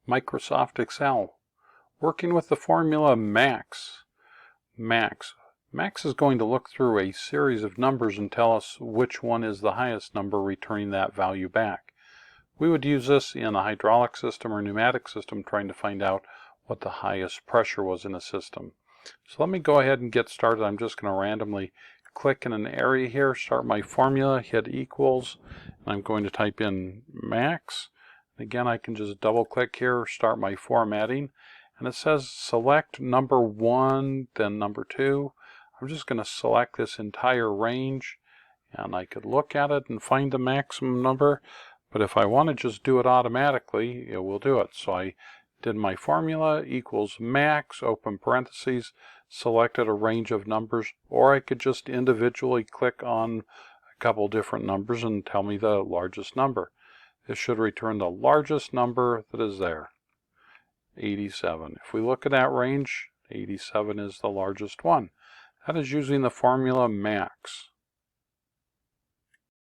Microsoft Excel. Working with the formula max. Max is going to look through a series of numbers and tell us which one is the highest number, returning that value back. We would use this in a hydraulic system or pneumatic system, trying to find out what the highest pressure was in a system. So let me go ahead and get started. I'm just going to randomly click in an area here, start my formula, hit equals, and I'm going to type in max. Again, I can just double click here, start my formatting, and it says select number 1, then number 2. I'm just going to select this entire range, and I could look at it and find the maximum number, but if I want to just do it automatically, it will do it. So I did my formula equals max, open parentheses, selected a range of numbers, or I could just individually click on a couple different numbers and tell me the largest number. This should return the largest number that is there, 87. If we look at that range, 87 is the largest one. That is using the formula max.